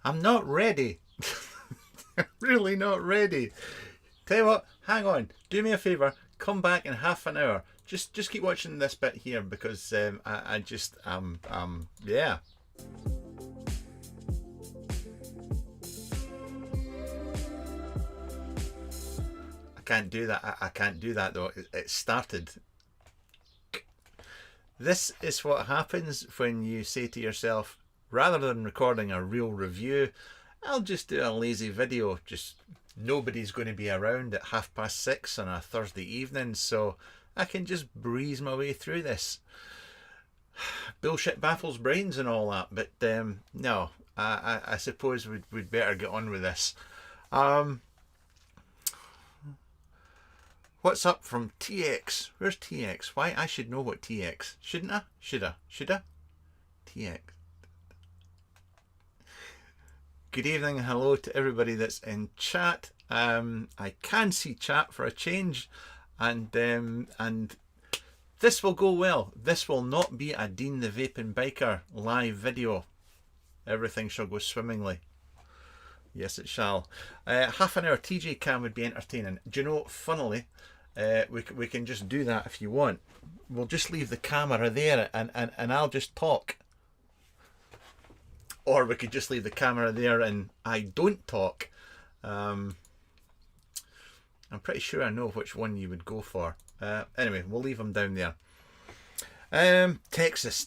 I'm not ready. I'm really not ready. Tell you what, hang on. Do me a favour. Come back in half an hour. Just keep watching this bit here because I just yeah. I can't do that. I can't do that though. It started. This is what happens when you say to yourself, rather than recording a real review, I'll just do a lazy video. Just nobody's going to be around at 6:30 on a Thursday evening, so I can just breeze my way through this. Bullshit baffles brains and all that, but no, I suppose we'd better get on with this. What's up from TX? Where's TX? Why? I should know what TX. Shouldn't I? Should I? TX. Good evening and hello to everybody that's in chat. I can see chat for a change, and this will go well. This will not be a Dean the Vaping Biker live video. Everything shall go swimmingly. Yes, it shall. Half an hour TJ cam would be entertaining. Do you know, funnily, we can just do that if you want. We'll just leave the camera there and I'll just talk. Or we could just leave the camera there and I don't talk. I'm pretty sure I know which one you would go for. Anyway, we'll leave them down there. Texas.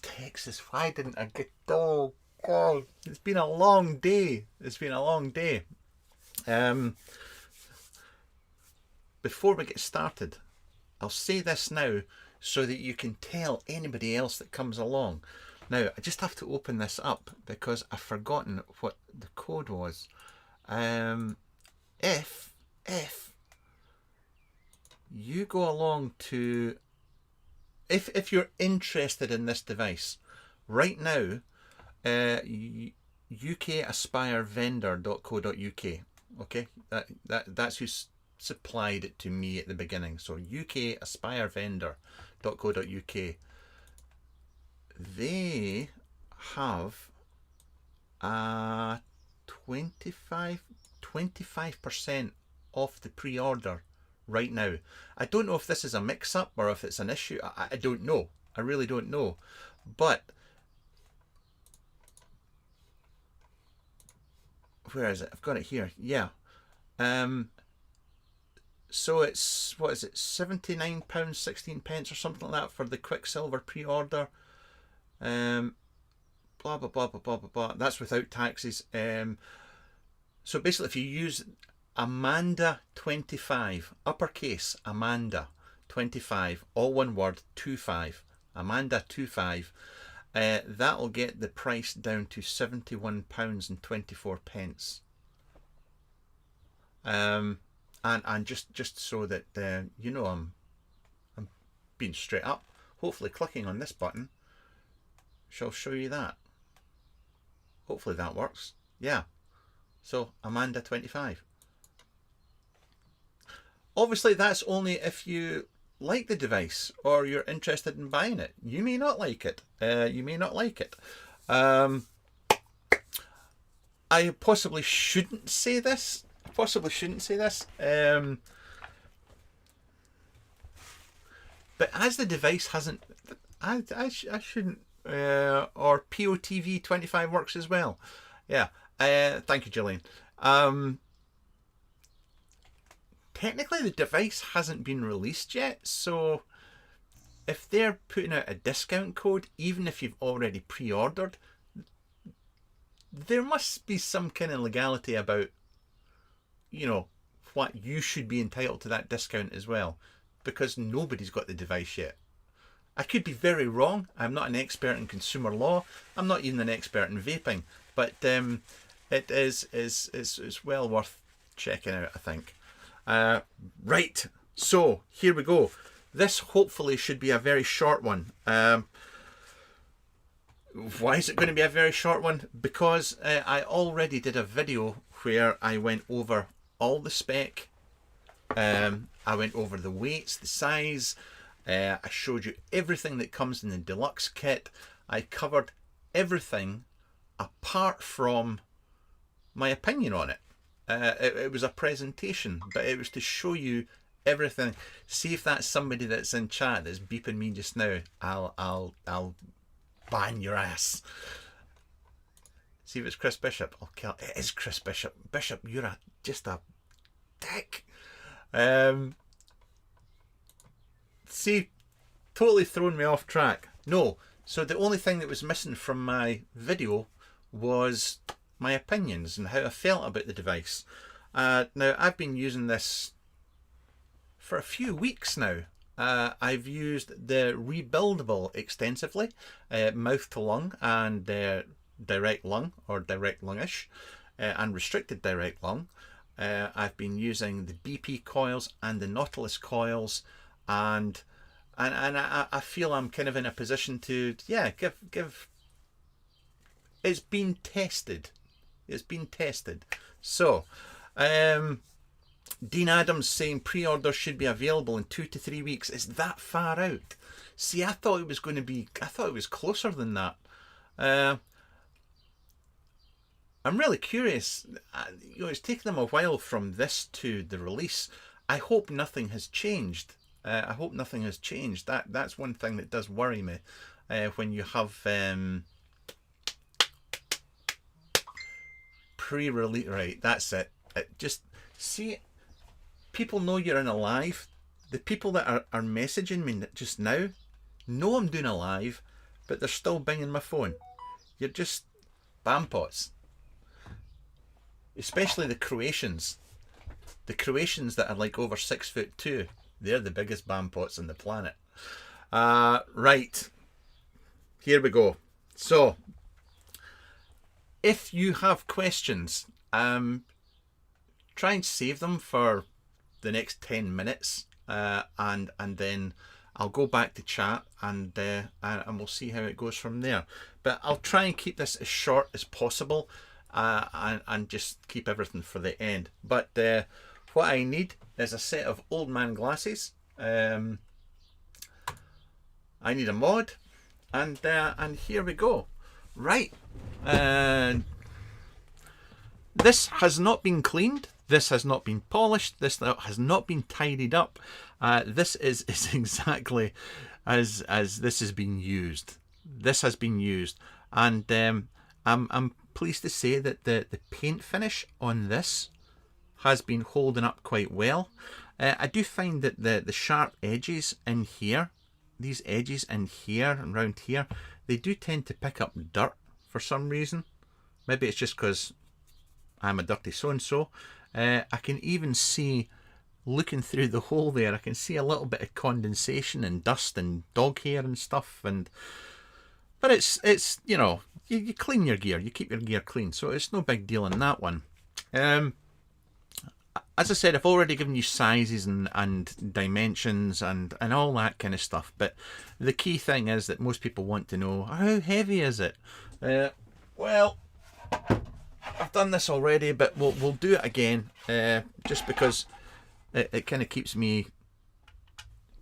Why didn't I get... Oh, God. It's been a long day. Before we get started, I'll say this now so that you can tell anybody else that comes along. Now, I just have to open this up because I've forgotten what the code was. If you go along to... If you're interested in this device, right now, ukaspirevendor.co.uk. Okay, that's who supplied it to me at the beginning. So ukaspirevendor.co.uk. They have a 25% off the pre-order right now. I don't know if this is a mix-up or if it's an issue. I don't know. I really don't know. But where is it? I've got it here. Yeah. So it's, what is it, £79.16 or something like that for the Quicksilver pre-order. Blah blah blah blah blah blah blah. That's without taxes. So basically, if you use Amanda 25, uppercase Amanda 25, all one word, 25, Amanda 25, that'll get the price down to £71.24. And just so that you know, I'm being straight up. Hopefully, clicking on this button shall show you that. Hopefully that works. Yeah. So Amanda 25. Obviously, that's only if you like the device or you're interested in buying it. You may not like it. I possibly shouldn't say this. But as the device hasn't, I shouldn't. Or POTV 25 works as well. Yeah. Thank you, Gillian. Technically, the device hasn't been released yet, so if they're putting out a discount code, even if you've already pre-ordered, there must be some kind of legality about, you know, what you should be entitled to that discount as well, because nobody's got the device yet. I could be very wrong. I'm not an expert in consumer law. I'm not even an expert in vaping, but it is well worth checking out, I think. Right, so here we go. This hopefully should be a very short one. Why is it going to be a very short one? Because I already did a video where I went over all the spec. I went over the weights, the size. I showed you everything that comes in the deluxe kit. I covered everything apart from my opinion on it. It was a presentation, but it was to show you everything. See if that's somebody that's in chat that's beeping me just now. I'll ban your ass. See if it's Chris Bishop. I'll kill. It is Chris Bishop. Bishop, you're just a dick. See, totally thrown me off track. No, so the only thing that was missing from my video was my opinions and how I felt about the device. Now, I've been using this for a few weeks now. I've used the rebuildable extensively, mouth to lung and direct lung or direct lungish, and restricted direct lung. I've been using the BP coils and the Nautilus coils, and I feel I'm kind of in a position to give. It's been tested. It's been tested. So, Dean Adams saying pre-orders should be available in 2 to 3 weeks. Is that far out? See, I thought it was going to be. I thought it was closer than that. I'm really curious. It's taken them a while from this to the release. I hope nothing has changed. I hope nothing has changed. That's one thing that does worry me when you have pre-release. Right, that's it. Just see, people know you're in a live. The people that are messaging me just now know I'm doing a live, but they're still binging my phone. You're just bampots. Especially the Croatians. The Croatians that are like over 6'2". They're the biggest bampots on the planet. Right. Here we go. So, if you have questions, try and save them for the next 10 minutes. And then I'll go back to chat and we'll see how it goes from there. But I'll try and keep this as short as possible. And just keep everything for the end. But what I need is a set of old man glasses. I need a mod, and here we go. Right, this has not been cleaned. This has not been polished. This has not been tidied up. This is exactly as this has been used. This has been used, and I'm pleased to say that the paint finish on this has been holding up quite well. I do find that the sharp edges in here, these edges in here and around here, they do tend to pick up dirt for some reason. Maybe it's just because I'm a dirty so-and-so. I can even see, looking through the hole there, I can see a little bit of condensation and dust and dog hair and stuff. But it's you know, you clean your gear, you keep your gear clean, so it's no big deal in that one. As I said, I've already given you sizes and dimensions and all that kind of stuff, but the key thing is that most people want to know, how heavy is it? Well, I've done this already, but we'll do it again, just because it kind of keeps me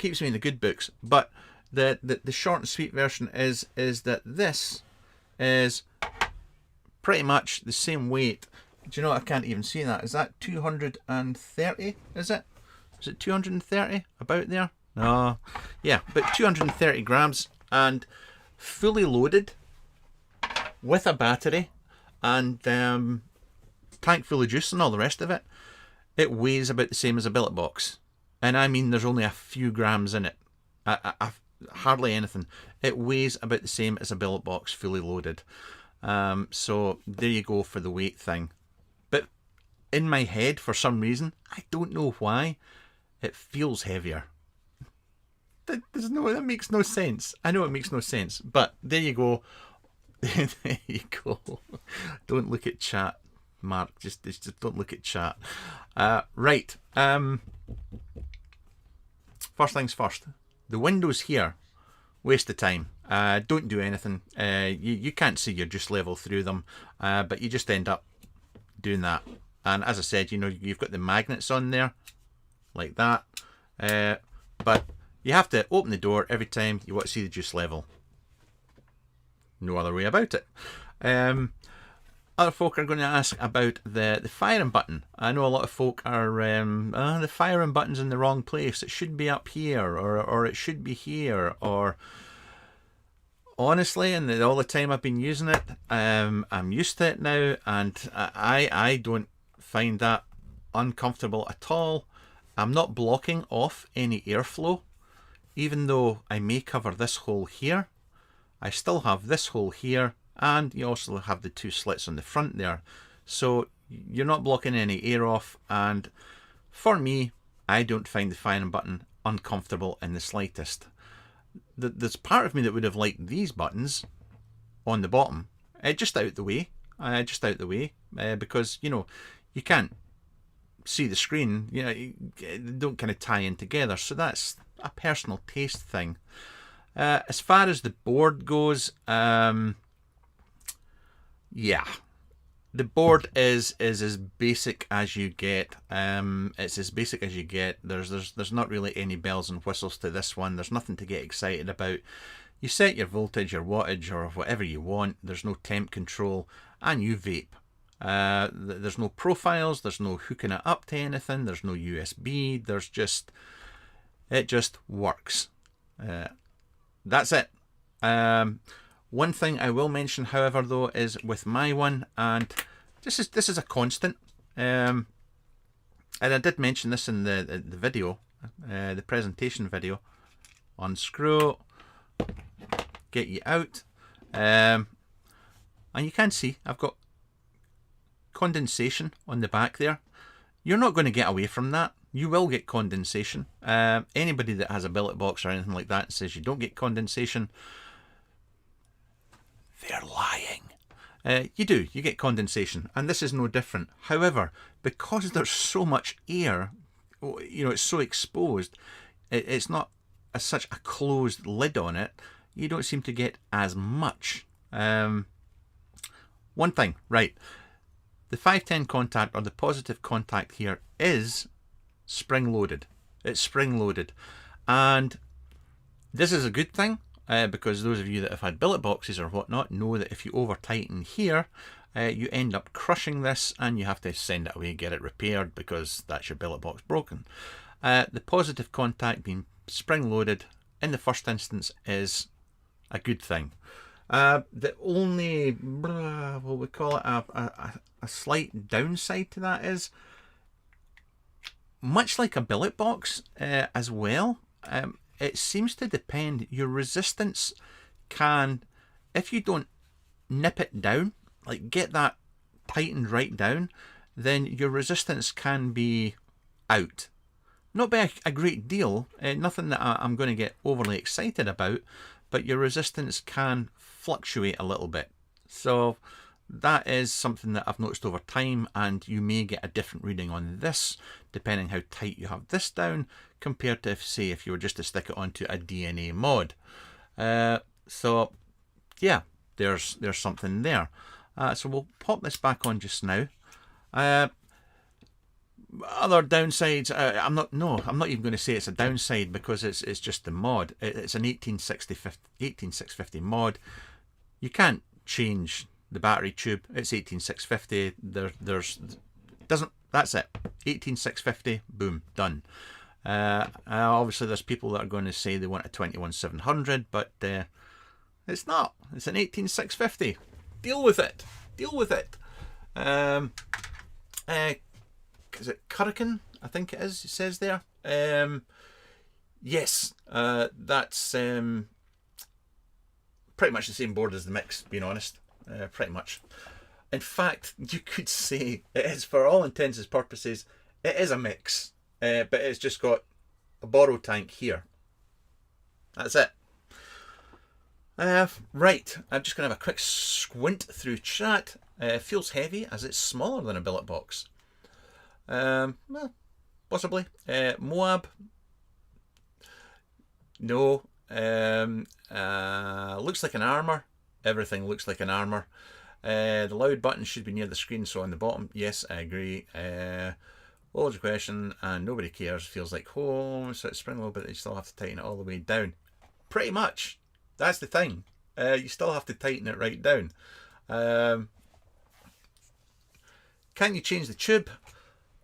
in the good books. But the short and sweet version is that this is pretty much the same weight. Do you know what? I can't even see that. Is that 230? Is it? Is it 230? About there? No. Yeah, but 230 grams and fully loaded with a battery and tank full of juice and all the rest of it. It weighs about the same as a billet box. And I mean, there's only a few grams in it. Hardly anything. It weighs about the same as a billet box fully loaded. So there you go for the weight thing. But in my head, for some reason, I don't know why, it feels heavier. That makes no sense. I know it makes no sense, but there you go. There you go. Don't look at chat, Mark. Just don't look at chat. Right. First things first. The windows here, waste of time. Don't do anything. You can't see your juice level through them, but you just end up doing that. And as I said, you know, you've got the magnets on there, like that. But you have to open the door every time you want to see the juice level. No other way about it. Other folk are going to ask about the firing button. I know a lot of folk are, the firing button's in the wrong place. It should be up here, or it should be here, or... Honestly, and all the time I've been using it, I'm used to it now, and I don't find that uncomfortable at all. I'm not blocking off any airflow. Even though I may cover this hole here, I still have this hole here, and you also have the two slits on the front there. So you're not blocking any air off, and for me, I don't find the firing button uncomfortable in the slightest. There's part of me that would have liked these buttons on the bottom, just out the way, because, you know, you can't see the screen, you know, they don't kind of tie in together. So that's a personal taste thing. As far as the board goes, yeah, the board is as basic as you get. It's as basic as you get. There's not really any bells and whistles to this one. There's nothing to get excited about. You set your voltage, your wattage, or whatever you want. There's no temp control, and you vape. There's no profiles. There's no hooking it up to anything. There's no USB. It just works. That's it. One thing I will mention, however, though, is with my one, and this is a constant, and I did mention this in the video, the presentation video. Unscrew, get you out, and you can see I've got condensation on the back there. You're not going to get away from that. You will get condensation. Anybody that has a billet box or anything like that says you don't get condensation, they're lying. You do. You get condensation, and this is no different. However, because there's so much air, you know, it's so exposed, it's not such a closed lid on it, you don't seem to get as much. One thing, right, the 510 contact, or the positive contact here, is spring-loaded. It's spring-loaded, and this is a good thing. Because those of you that have had billet boxes or whatnot know that if you over tighten here, you end up crushing this, and you have to send it away and get it repaired because that's your billet box broken. The positive contact being spring loaded in the first instance is a good thing. The only, what we call it, a slight downside to that is, much like a billet box as well, it seems to depend. Your resistance can, if you don't nip it down, like get that tightened right down, then your resistance can be out. Not by a great deal, nothing that I'm going to get overly excited about, but your resistance can fluctuate a little bit. So that is something that I've noticed over time, and you may get a different reading on this depending how tight you have this down compared to, say, if you were just to stick it onto a DNA mod. So yeah, there's something there. So we'll pop this back on just now. Other downsides, I'm not even going to say it's a downside, because it's just the mod. It's an 18650 mod. You can't change the battery tube. It's 18650. That's it. 18650. Boom, done. Obviously, there's people that are going to say they want a 21700, but it's not. It's an 18650. Deal with it. Deal with it. Is it Hurricane? I think it is. It says there. Yes, that's pretty much the same board as the Mix, being honest. Pretty much. In fact, you could say it is, for all intents and purposes, it is a Mix, but it's just got a borrow tank here. That's it. Right, I'm just going to have a quick squint through chat. It feels heavy as it's smaller than a billet box. Well, possibly. Moab. No. Looks like an armor. Everything looks like an armor. The loud button should be near the screen, so on the bottom. Yes, I agree. What was the question? And nobody cares. Feels like home. So it's spring low, but you still have to tighten it all the way down. Pretty much. That's the thing. You still have to tighten it right down. Can you change the tube?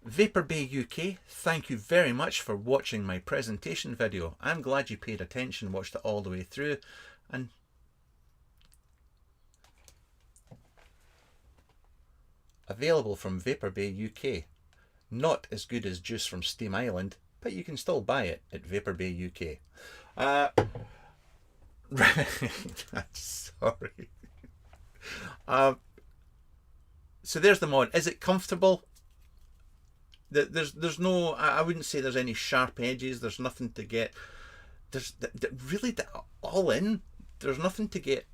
Vapor Bay UK, thank you very much for watching my presentation video. I'm glad you paid attention, watched it all the way through, and available from Vapor Bay UK. Not as good as juice from Steam Island, but you can still buy it at Vapor Bay UK. Sorry. So there's the mod. Is it comfortable? There's no, I wouldn't say there's any sharp edges. There's nothing to get, there's really, all in, there's nothing to get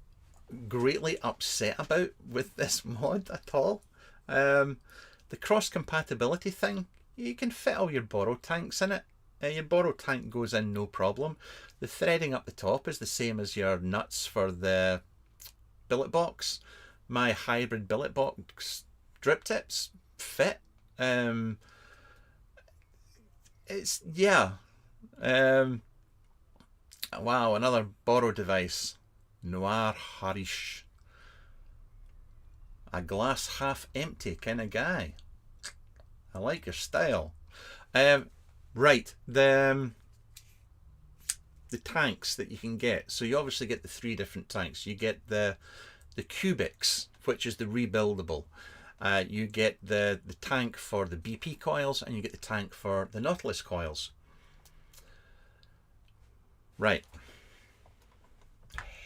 greatly upset about with this mod at all. The cross compatibility thing, you can fit all your borrow tanks in it. Your borrow tank goes in no problem. The threading up the top is the same as your nuts for the billet box. My hybrid billet box drip tips fit. It's, yeah. Wow, another borrow device. Noir Harish. A glass half empty kind of guy. I like your style. Right, the tanks that you can get. So you obviously get the 3 different tanks. You get the BOXX, which is the rebuildable. You get the tank for the BP coils, and you get the tank for the Nautilus coils. Right.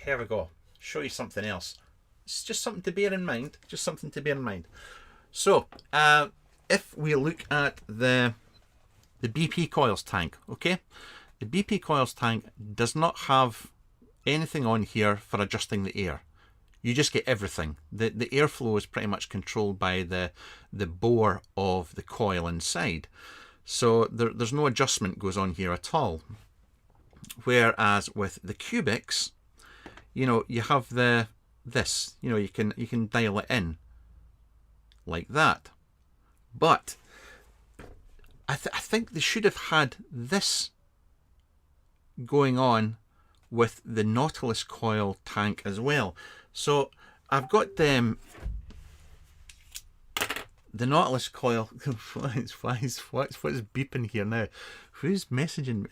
Here we go. Show you something else. It's just something to bear in mind. Just something to bear in mind. So, if we look at the BP coils tank, okay? The BP coils tank does not have anything on here for adjusting the air. You just get everything. The airflow is pretty much controlled by the bore of the coil inside. So there's no adjustment goes on here at all. Whereas with the BOXX, you know, you have this, you know, you can dial it in like that. But I think they should have had this going on with the Nautilus coil tank as well. So I've got the Nautilus coil. What's beeping here now? Who's messaging me?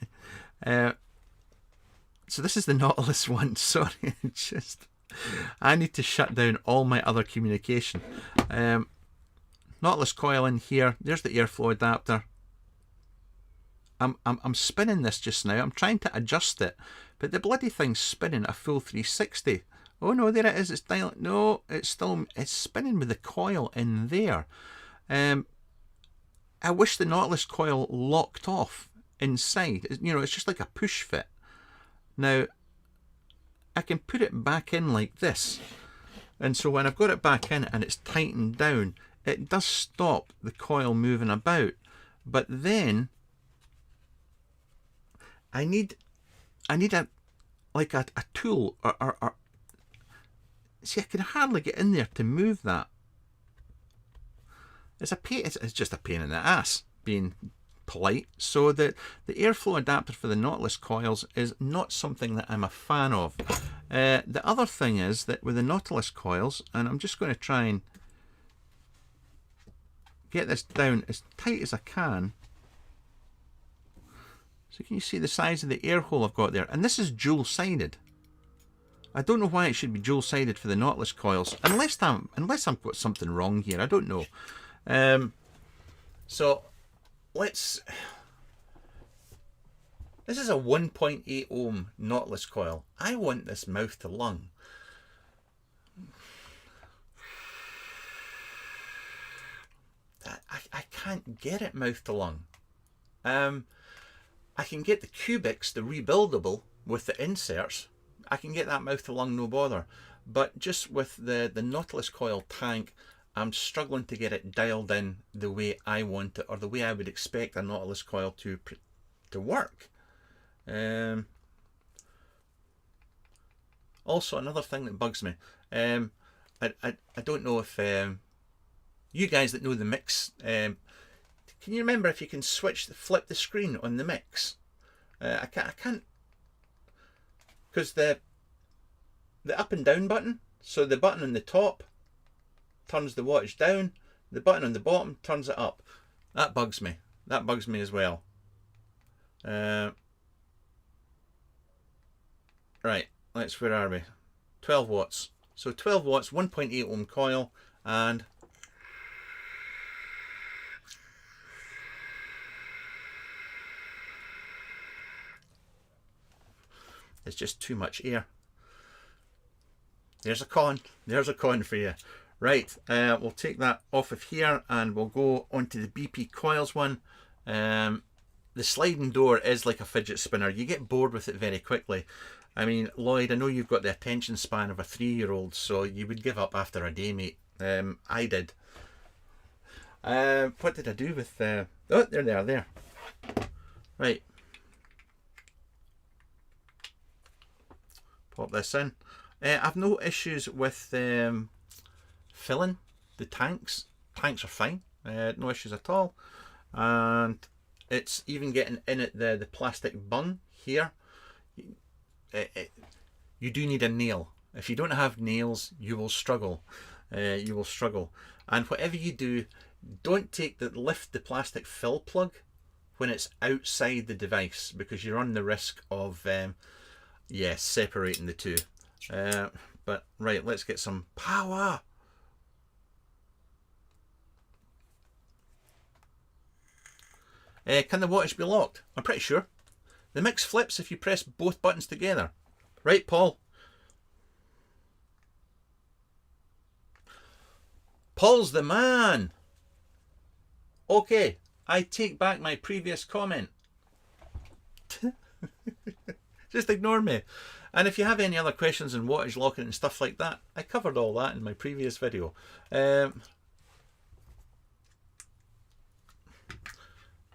So this is the Nautilus one. Sorry, just I need to shut down all my other communication. Nautilus coil in here. There's the airflow adapter. I'm spinning this just now. I'm trying to adjust it, but the bloody thing's spinning a full 360. Oh no, there it is. It's dialing. No, it's spinning with the coil in there. I wish the Nautilus coil locked off inside. You know, it's just like a push fit. Now, I can put it back in like this, and so when I've got it back in and it's tightened down, it does stop the coil moving about. But then I need a tool or see, I can hardly get in there to move that. It's a pain. It's just a pain in the ass, being polite. So the airflow adapter for the Nautilus coils is not something that I'm a fan of. The other thing is that with the Nautilus coils, and I'm just going to try and get this down as tight as I can. So can you see the size of the air hole I've got there? And this is dual-sided. I don't know why it should be dual-sided for the Nautilus coils, unless I've got something wrong here. I don't know. So let's. This is a 1.8 ohm Nautilus coil. I want this mouth to lung. I can't get it mouth to lung. I can get the BOXX, the rebuildable, with the inserts. I can get that mouth to lung, no bother. But just with the Nautilus coil tank, I'm struggling to get it dialed in the way I want it, or the way I would expect a Nautilus coil to work. Also, another thing that bugs me, I don't know if you guys that know the mix, can you remember if you can flip the screen on the mix? I can't, because the up and down button, so the button on the top turns the wattage down, The button on the bottom turns it up. That bugs me. That bugs me as well. Right, where are we? 12 watts. So 12 watts, 1.8 ohm coil, and it's just too much air. There's a con. There's a con for you. Right, we'll take that off of here and we'll go onto the BP coils one. The sliding door is like a fidget spinner. You get bored with it very quickly. I mean, Lloyd, I know you've got the attention span of a 3-year-old, so you would give up after a day, mate. I did. What did I do with... oh, there they are, there. Right. Pop this in. I've no issues with filling the tanks. Tanks are fine. No issues at all. And it's even getting in at the plastic bung here. You do need a nail. If you don't have nails, you will struggle. You will struggle. And whatever you do, don't lift the plastic fill plug when it's outside the device, because you run the risk of separating the two. But right, let's get some power. Can the wattage be locked? I'm pretty sure. The mix flips if you press both buttons together. Right, Paul? Paul's the man. Okay, I take back my previous comment. Just ignore me. And if you have any other questions on wattage locking and stuff like that, I covered all that in my previous video.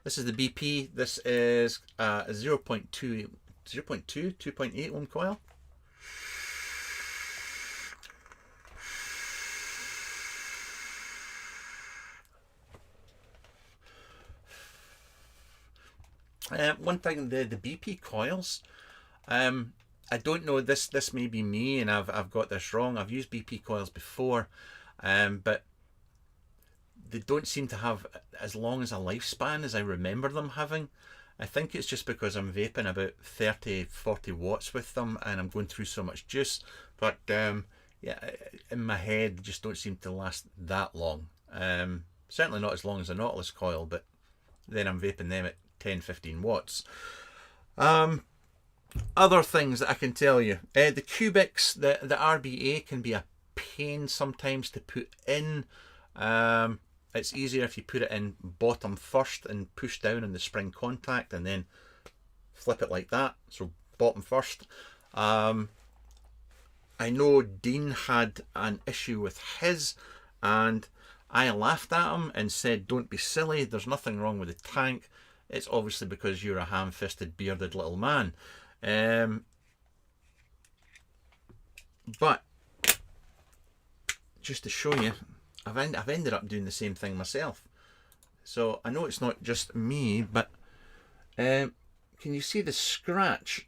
This is the BP. This is a 2.8 ohm coil. One thing, the BP coils, I don't know, this may be me and I've got this wrong. I've used BP coils before, but they don't seem to have as long as a lifespan as I remember them having. I think it's just because I'm vaping about 30-40 watts with them and I'm going through so much juice, but yeah, in my head, they just don't seem to last that long. Certainly not as long as a Nautilus coil, but then I'm vaping them at 10-15 watts. Other things that I can tell you, the cubics, the RBA can be a pain sometimes to put in. It's easier if you put it in bottom first and push down on the spring contact and then flip it like that, so bottom first. I know Dean had an issue with his and I laughed at him and said, don't be silly, there's nothing wrong with the tank. It's obviously because you're a ham-fisted, bearded little man. But just to show you, I've ended up doing the same thing myself. So I know it's not just me, but can you see the scratch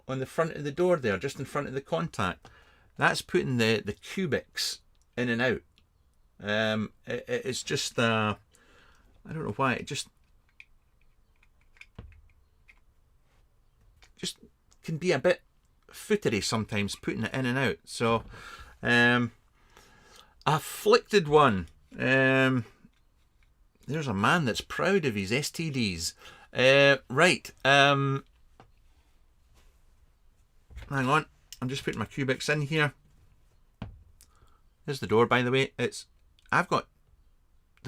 on the front of the door there, just in front of the contact? That's putting the cubics in and out. It's just I don't know why, it just can be a bit footery sometimes putting it in and out. So afflicted one. There's a man that's proud of his STDs. Right. Hang on. I'm just putting my cubics in here. There's the door, by the way. There's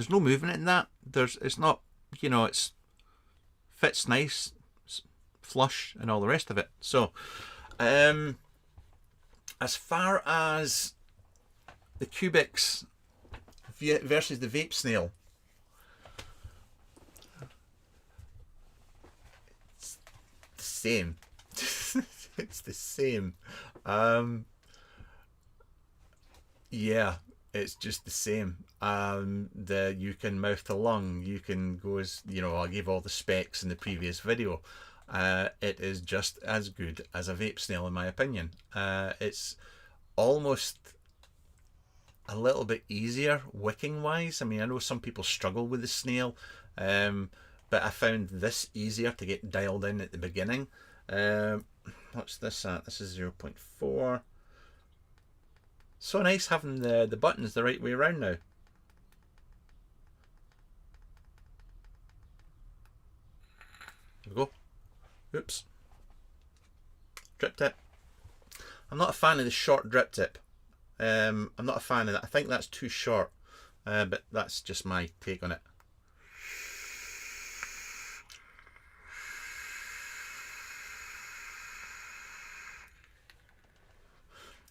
no movement in that. It's not, it's fits nice, flush, and all the rest of it. So, as far as the cubics versus the vape snail, it's the same. It's the same. Yeah, it's just the same. You can mouth to lung, you can go as, I gave all the specs in the previous video. It is just as good as a vape snail in my opinion. It's almost a little bit easier wicking wise. I mean, I know some people struggle with the snail, but I found this easier to get dialed in at the beginning. What's this at? This is 0.4. So nice having the buttons the right way around now. There we go. Oops. Drip tip. I'm not a fan of the short drip tip. I'm not a fan of that. I think that's too short, but that's just my take on it.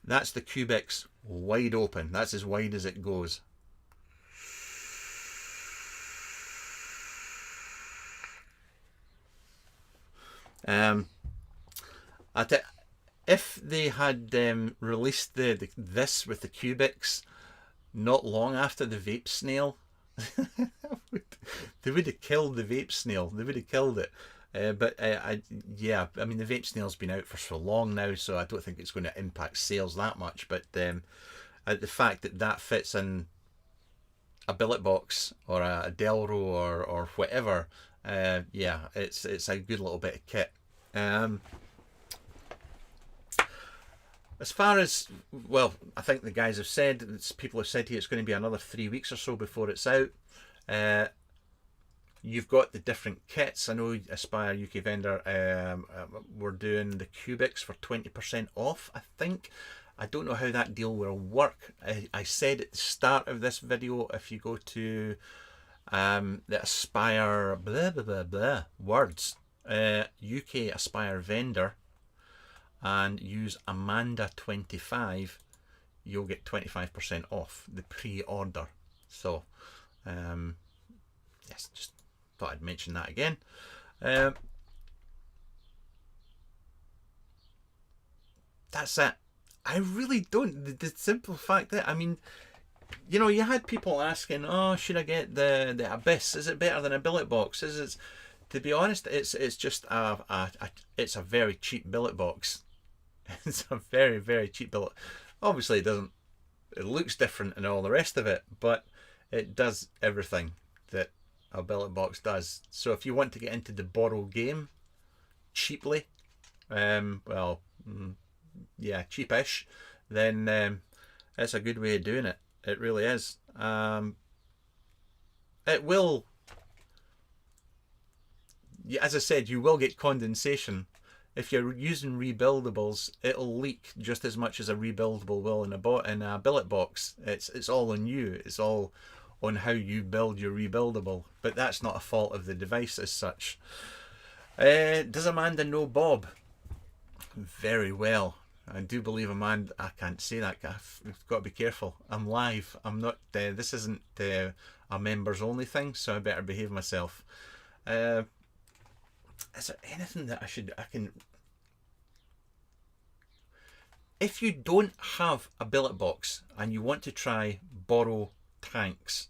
That's the BOXX wide open. That's as wide as it goes. If they had released this with the BOXX not long after the vape snail, they would have killed the vape snail. They would have killed it. Yeah, I mean, the vape snail's been out for so long now, so I don't think it's going to impact sales that much. But the fact that that fits in a billet box or a Delro or whatever, yeah, it's a good little bit of kit. As far as, well, I think the guys have said, people have said here it's going to be another 3 weeks or so before it's out. You've got the different kits. I know Aspire UK vendor we're doing the BOXX for 20% off, I think. I don't know how that deal will work. I said at the start of this video, if you go to the Aspire blah blah blah blah words UK Aspire vendor and use Amanda25, you'll get 25% off the pre-order. So yes, just thought I'd mention that again. That's it. I really don't. The simple fact that, I mean, you know, you had people asking, oh, should I get the Abyss? Is it better than a billet box? Is it? To be honest, it's just it's a very cheap billet box. It's a very, very cheap billet. Obviously, it looks different and all the rest of it, but it does everything that a billet box does. So if you want to get into the borrow game cheaply, well, yeah, cheapish, then it's a good way of doing it. It really is. It will, as I said, you will get condensation. If you're using rebuildables, it'll leak just as much as a rebuildable will in a billet box. It's all on you. It's all on how you build your rebuildable. But that's not a fault of the device as such. Does Amanda know Bob? Very well. I do believe Amanda. I can't say that. I've got to be careful. I'm live. I'm not. This isn't a members only thing, so I better behave myself. Is there anything that I can? If you don't have a billet box and you want to try borrow tanks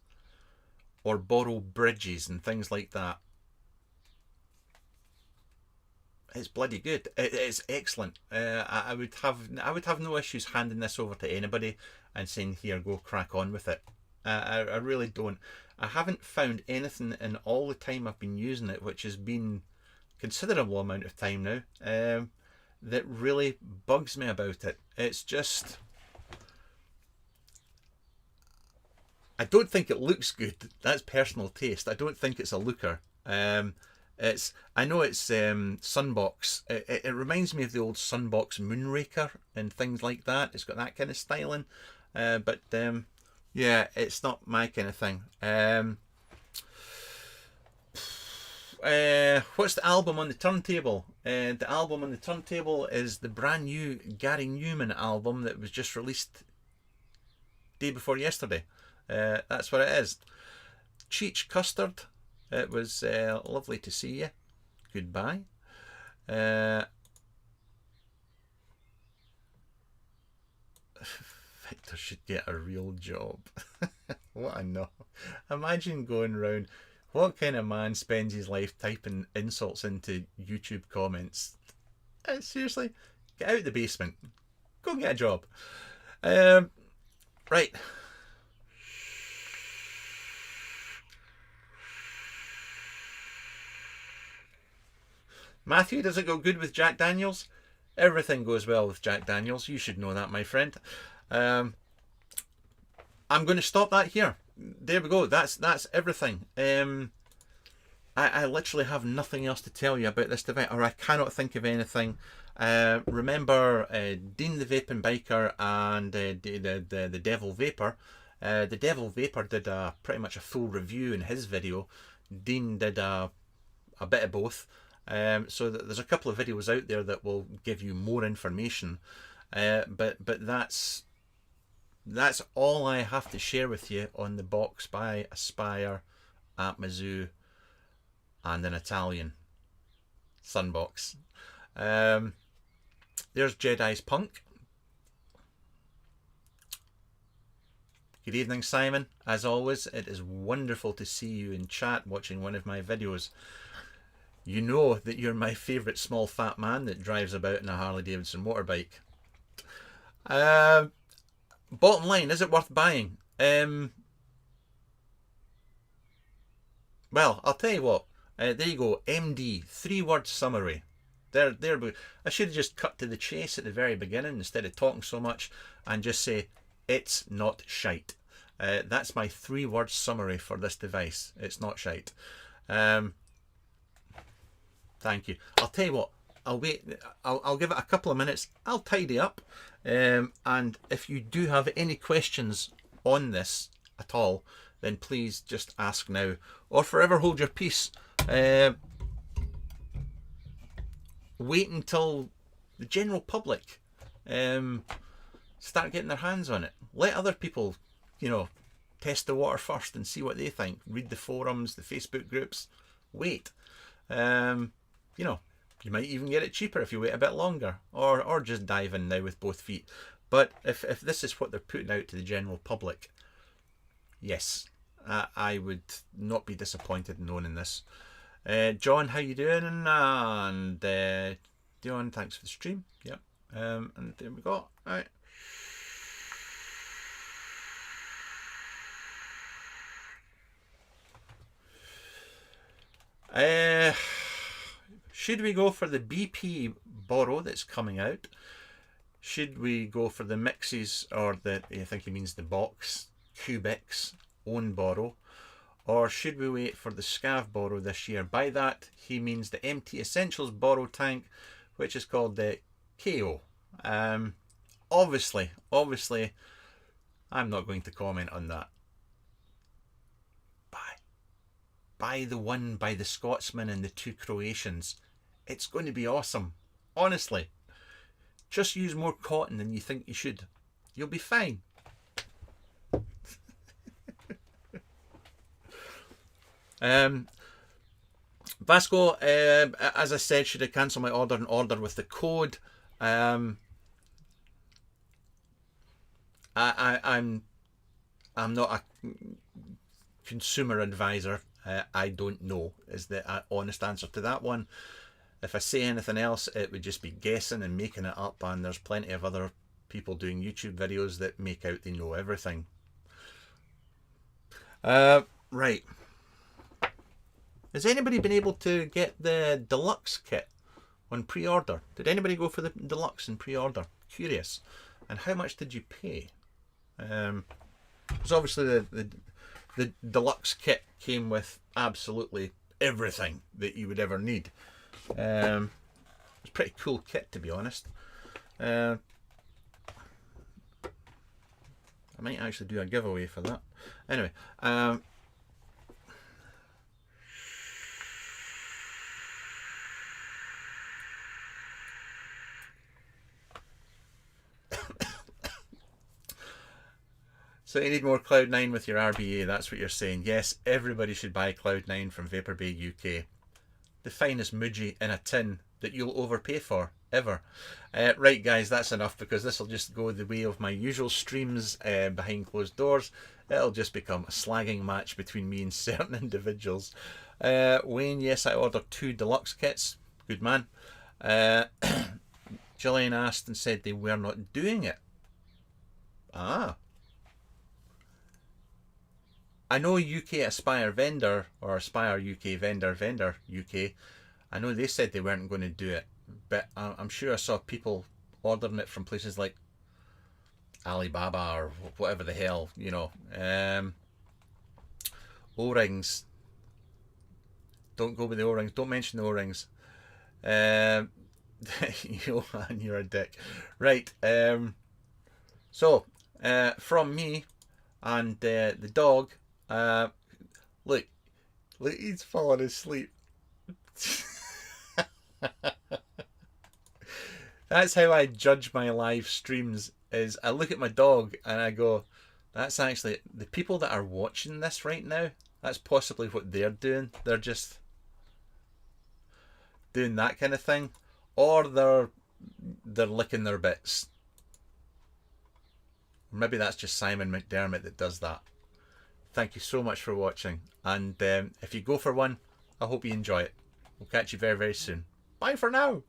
or borrow bridges and things like that, it's bloody good. It is excellent. I would have no issues handing this over to anybody and saying, here, go crack on with it. I really don't. I haven't found anything in all the time I've been using it, which has been considerable amount of time now, that really bugs me about it. It's just, I don't think it looks good. That's personal taste. I don't think it's a looker. I know it's Sunbox. It reminds me of the old Sunbox Moonraker and things like that. It's got that kind of styling, but yeah, it's not my kind of thing. What's the album on the turntable? The album on the turntable is the brand new Gary Newman album that was just released day before yesterday. That's what it is. Cheech Custard. It was lovely to see you. Goodbye. Victor should get a real job. What a no. Imagine going around. What kind of man spends his life typing insults into YouTube comments? Seriously? Get out of the basement. Go get a job. Right. Matthew, does it go good with Jack Daniels? Everything goes well with Jack Daniels. You should know that, my friend. I'm going to stop that here. There we go. That's everything. I literally have nothing else to tell you about this device, or I cannot think of anything. Remember Dean the Vaping Biker and the Devil Vapor. The Devil Vapor did pretty much a full review in his video. Dean did a bit of both. So there's a couple of videos out there that will give you more information. But that's all I have to share with you on the BOXX by Aspire, Atmazoo, and an Italian Sunbox. There's Jedi's Punk. Good evening, Simon. As always, it is wonderful to see you in chat watching one of my videos. You know that you're my favourite small fat man that drives about in a Harley Davidson motorbike. Bottom line, is it worth buying? Well, I'll tell you what. There you go, MD, 3-word summary. There. I should have just cut to the chase at the very beginning instead of talking so much and just say, it's not shite. That's my 3-word summary for this device. It's not shite. Thank you. I'll tell you what, I'll wait. I'll give it a couple of minutes. I'll tidy up. And if you do have any questions on this at all, then please just ask now, or forever hold your peace. Wait until the general public start getting their hands on it. Let other people, test the water first and see what they think. Read the forums, the Facebook groups. Wait. You might even get it cheaper if you wait a bit longer, or just dive in now with both feet. But if this is what they're putting out to the general public, yes, I would not be disappointed in owning this. John, how you doing? And Dion, thanks for the stream. Yep. And there we go. All right. Should we go for the BP Borrow that's coming out? Should we go for the Mixes, or I think he means the BOXX Cubics own Borrow? Or should we wait for the Scav Borrow this year? By that, he means the MT Essentials Borrow tank, which is called the KO. Obviously, I'm not going to comment on that. Buy the one by the Scotsman and the 2 Croatians. It's going to be awesome. Honestly. Just use more cotton than you think you should. You'll be fine. Vasco, as I said, should I cancel my order and order with the code? I'm not a consumer advisor. I don't know is the honest answer to that one. If I say anything else, it would just be guessing and making it up, and there's plenty of other people doing YouTube videos that make out they know everything. Right. Has anybody been able to get the deluxe kit on pre-order? Did anybody go for the deluxe in pre-order? Curious. And how much did you pay? Because obviously the deluxe kit came with absolutely everything that you would ever need. It's a pretty cool kit, to be honest. I might actually do a giveaway for that. Anyway, so you need more Cloud9 with your RBA, that's what you're saying. Yes, everybody should buy Cloud9 from Vapor Bay UK. The finest Muji in a tin that you'll overpay for, ever. Right guys, that's enough, because this will just go the way of my usual streams behind closed doors. It'll just become a slagging match between me and certain individuals. Wayne, yes, I ordered 2 deluxe kits. Good man. Gillian asked and said they were not doing it. Ah. I know UK Aspire vendor, or Aspire UK vendor UK, I know they said they weren't going to do it, but I'm sure I saw people ordering it from places like Alibaba or whatever the hell, you know. O-rings. Don't go with the O-rings. Don't mention the O-rings. Johan, you're a dick. Right. So, from me and the dog, look, he's falling asleep. That's how I judge my live streams, is I look at my dog and I go, that's actually, the people that are watching this right now, that's possibly what they're doing. They're just doing that kind of thing. Or they're licking their bits. Maybe that's just Simon McDermott that does that. Thank you so much for watching. And if you go for one, I hope you enjoy it. We'll catch you very, very soon. Bye for now.